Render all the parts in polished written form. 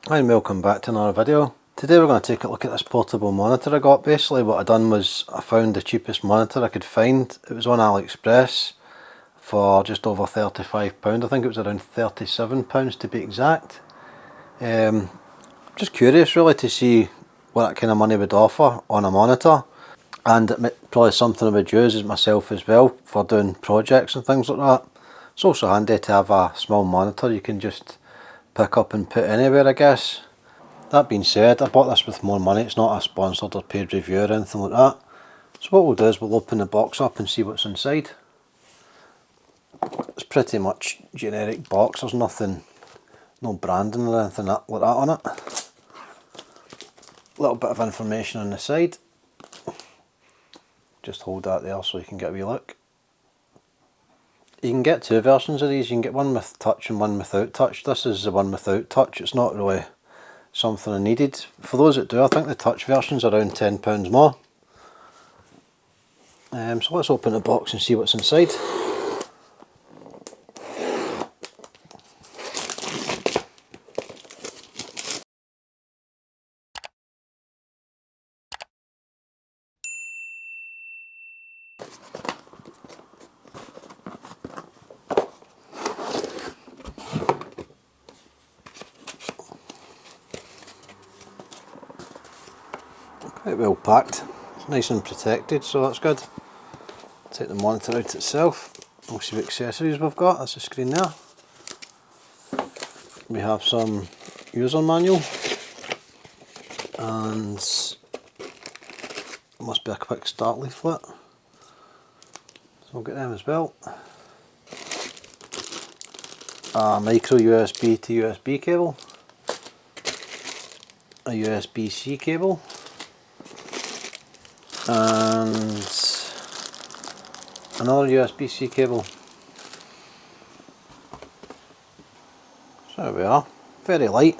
Hi and welcome back to another video. Today we're going to take a look at this portable monitor I got. Basically what I done was I found the cheapest monitor I could find. It was on AliExpress for just over £35. I think it was around £37 to be exact. Just curious really to see what that kind of money would offer on a monitor. And probably something I would use as myself as well for doing projects and things like that. It's also handy to have a small monitor you can just pick up and put anywhere, I guess. That being said, I bought this with more money. It's not a sponsored or paid review or anything like that. So what we'll do is we'll open the box up and see what's inside. It's pretty much generic box. There's nothing, no branding or anything like that on it. A little bit of information on the side. Just hold that there so you can get a wee look. You can get two versions of these. You can get one with touch and one without touch. This is the one without touch. It's not really something I needed. For those that do, I think the touch version's around £10 more. So let's open the box and see what's inside. Quite well packed. It's nice and protected, so that's good. Take the monitor out itself. We'll see what accessories we've got. That's the screen there. We have some user manual, and there must be a quick start leaflet. So we'll get them as well. A micro USB to USB cable. A USB-C cable. And another USB-C cable. So there we are. Very light,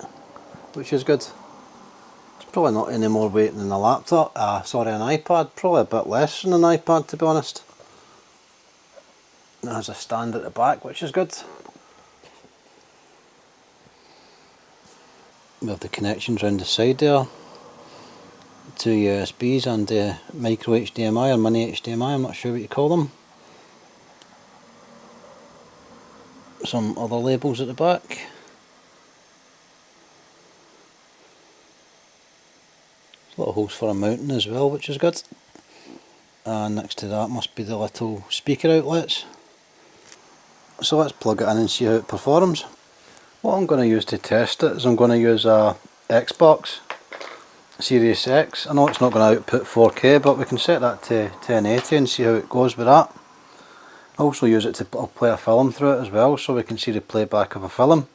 which is good. It's probably not any more weight than a laptop, sorry, an iPad. Probably a bit less than an iPad, to be honest. It has a stand at the back, which is good. We have the connections around the side there. Two USBs and micro HDMI or mini HDMI, I'm not sure what you call them. Some other labels at the back. Little holes for a mounting as well, which is good. And next to that must be the little speaker outlets. So let's plug it in and see how it performs. What I'm going to use to test it is I'm going to use a Xbox Series X. I know it's not going to output 4K, but we can set that to 1080 and see how it goes with that. I also use it to play a film through it as well, so we can see the playback of a film.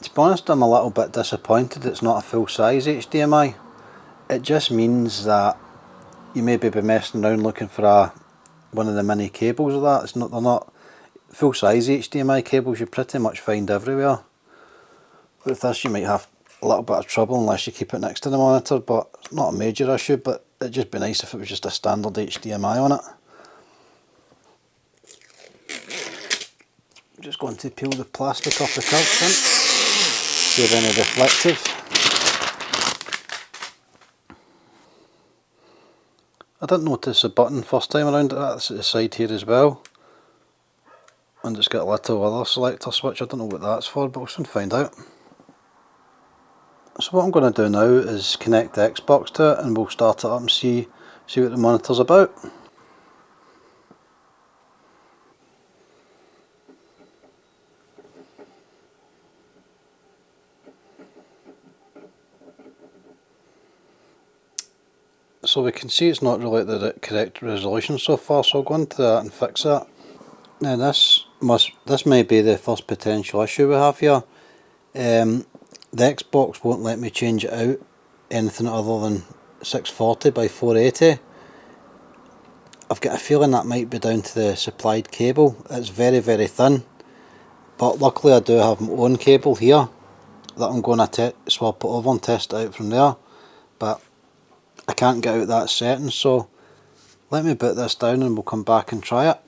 To be honest, I'm a little bit disappointed it's not a full size HDMI. It just means that you maybe be messing around looking for one of the mini cables of that. They're not full size HDMI cables you pretty much find everywhere. With this you might have a little bit of trouble unless you keep it next to the monitor, but it's not a major issue, but it'd just be nice if it was just a standard HDMI on it. I'm just going to peel the plastic off the couch then, save any reflective. I didn't notice a button first time around, that's at the side here as well. And it's got a little other selector switch, I don't know what that's for, but we'll soon find out. So what I'm going to do now is connect the Xbox to it and we'll start it up and see what the monitor's about. So we can see it's not really at the correct resolution so far, so I'll go into that and fix that. Now this may be the first potential issue we have here. The Xbox won't let me change it out anything other than 640 by 480. I've got a feeling that might be down to the supplied cable. It's very thin, but luckily I do have my own cable here that I'm going to swap it over and test it out from there, but I can't get out that setting, so Let me put this down and we'll come back and try it.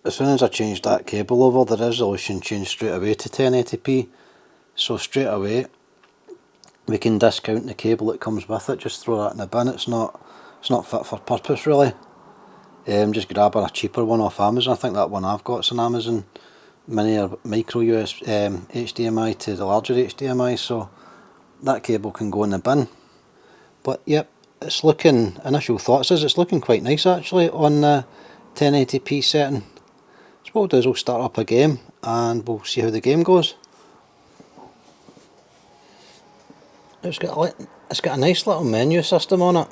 As soon as I changed that cable over, the resolution changed straight away to 1080p. So straight away we can discount the cable that comes with it, just throw that in the bin. It's not fit for purpose really. Just grabbing a cheaper one off Amazon. I think that one I've got is an Amazon mini or micro HDMI to the larger HDMI, so that cable can go in the bin. But yep, it's looking, initial thoughts is it's looking quite nice actually on the 1080p setting. So what we'll do is we'll start up a game and we'll see how the game goes. It's got a nice little menu system on it.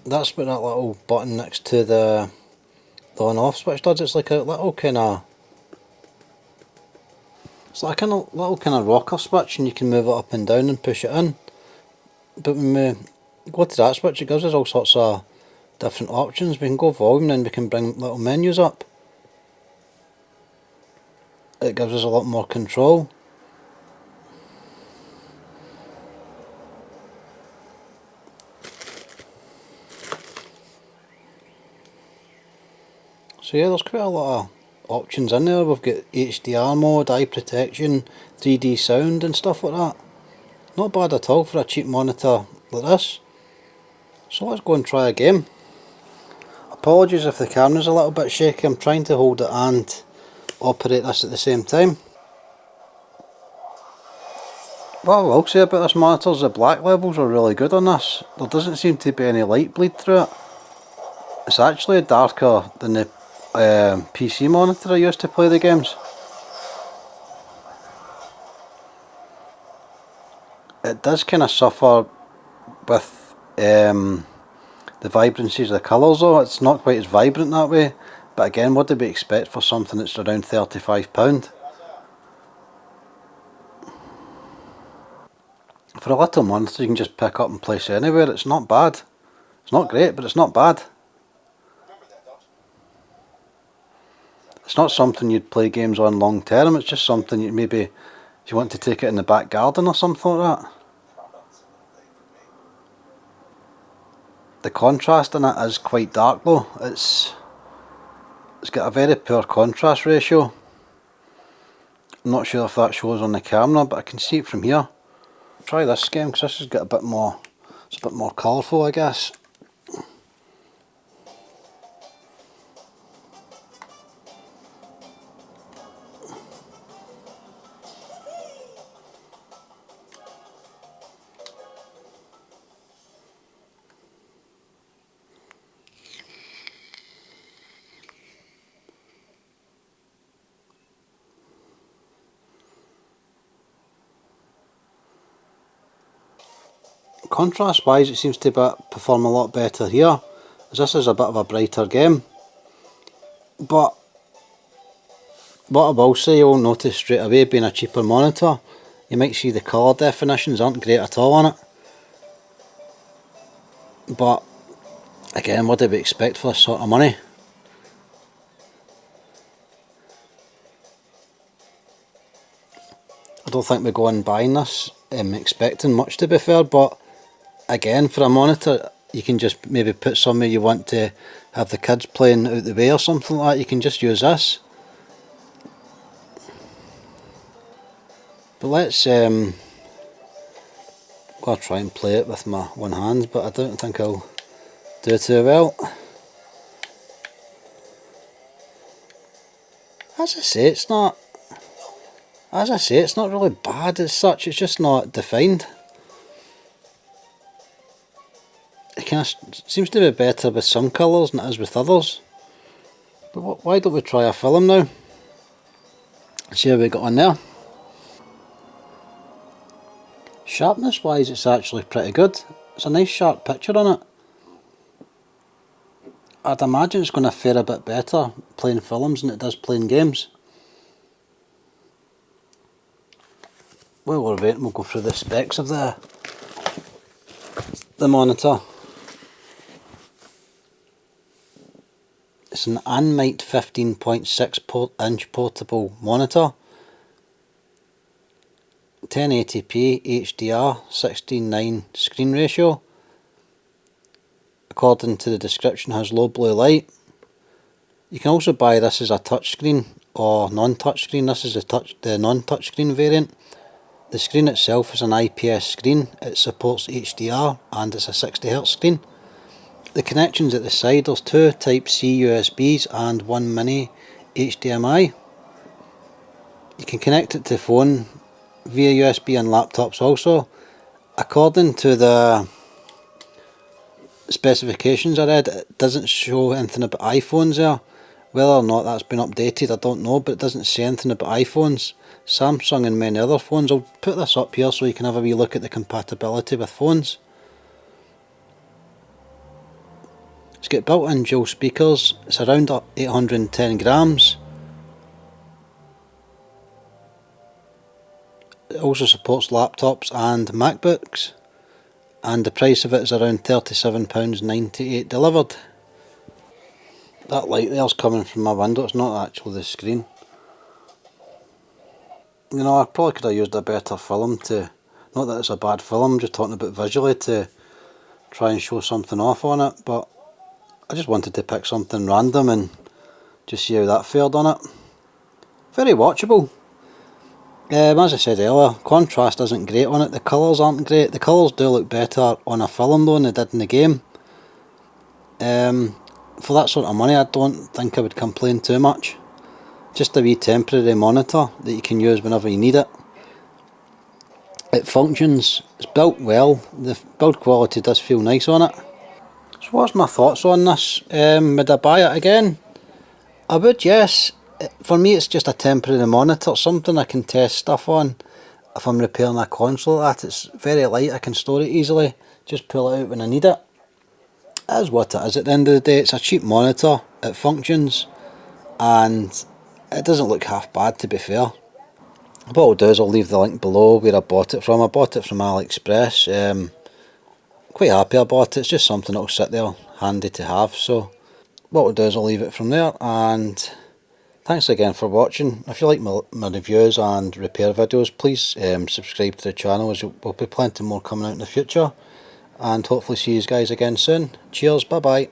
That's what that little button next to the on off switch does. It's like a little kind of, it's like a little kind of rocker switch, and you can move it up and down and push it in. But when we go to that switch, it gives us all sorts of different options. We can go volume and we can bring little menus up. It gives us a lot more control. So yeah, there's quite a lot of options in there. We've got HDR mode, eye protection, 3D sound and stuff like that. Not bad at all for a cheap monitor like this. So let's go and try a game. Apologies if the camera's a little bit shaky, I'm trying to hold it and operate this at the same time. What I will say about this monitor is the black levels are really good on this. There doesn't seem to be any light bleed through it. It's actually darker than the PC monitor I used to play the games. It does kind of suffer with the vibrancies of the colours though. It's not quite as vibrant that way, but again, what do we expect for something that's around £35? For a little monitor you can just pick up and place anywhere. It's not bad. It's not great, but it's not bad. It's not something you'd play games on long term. It's just something you maybe, if you want to take it in the back garden or something like that. The contrast in it is quite dark though. It's got a very poor contrast ratio. I'm not sure if that shows on the camera, but I can see it from here. Try this game because this has got a bit more, it's a bit more colourful I guess. Contrast wise it seems to perform a lot better here, as this is a bit of a brighter game. But what I will say, you'll notice straight away, being a cheaper monitor, you might see the colour definitions aren't great at all on it. But again, what do we expect for this sort of money? I don't think we go in buying this expecting much, to be fair, but again, for a monitor you can just maybe put somewhere you want to have the kids playing out the way or something like that. You can just use this. But let's I'll try and play it with my one hand, but I don't think I'll do too well. As I say, it's not really bad as such, it's just not defined. It kind of seems to be better with some colours than it is with others. But why don't we try a film now? See how we got on there. Sharpness wise it's actually pretty good. It's a nice sharp picture on it. I'd imagine it's going to fare a bit better playing films than it does playing games. While we're waiting, we'll go through the specs of the monitor. It's an Anmite 15.6 inch portable monitor. 1080p HDR 16:9 screen ratio. according to the description, has low blue light. You can also buy this as a touchscreen or non-touchscreen. This is the non-touchscreen variant. The screen itself is an IPS screen. It supports HDR and it's a 60Hz screen. The connections at the side, there's two Type-C USBs and one mini HDMI. You can connect it to phone via USB and laptops also. According to the specifications I read, it doesn't show anything about iPhones there. Whether or not that's been updated I don't know, but it doesn't say anything about iPhones, Samsung and many other phones. I'll put this up here so you can have a wee look at the compatibility with phones. It's got built-in dual speakers. It's around 810 grams. It also supports laptops and MacBooks, and the price of it is around £37.98 delivered. That light there's coming from my window, it's not actually the screen. You know, I probably could have used a better film to, not that it's a bad film, I'm just talking about visually, to try and show something off on it, but I just wanted to pick something random and just see how that fared on it. Very watchable. As I said earlier, contrast isn't great on it, the colours aren't great. The colours do look better on a film though than they did in the game. For that sort of money I don't think I would complain too much. Just a wee temporary monitor that you can use whenever you need it. It functions, it's built well, the build quality does feel nice on it. So what's my thoughts on this? Would I buy it again? I would, yes. For me it's just a temporary monitor, something I can test stuff on if I'm repairing a console like that. It's very light, I can store it easily, just pull it out when I need it. It is what it is at the end of the day. It's a cheap monitor, it functions, and it doesn't look half bad to be fair. What I'll do is I'll leave the link below where I bought it from. I bought it from AliExpress. Quite happy I bought it, it's just something that'll sit there handy to have. So what I'll do is I'll leave it from there, and thanks again for watching. If you like my reviews and repair videos, please subscribe to the channel, as there'll be plenty more coming out in the future. And hopefully see you guys again soon. Cheers, bye bye.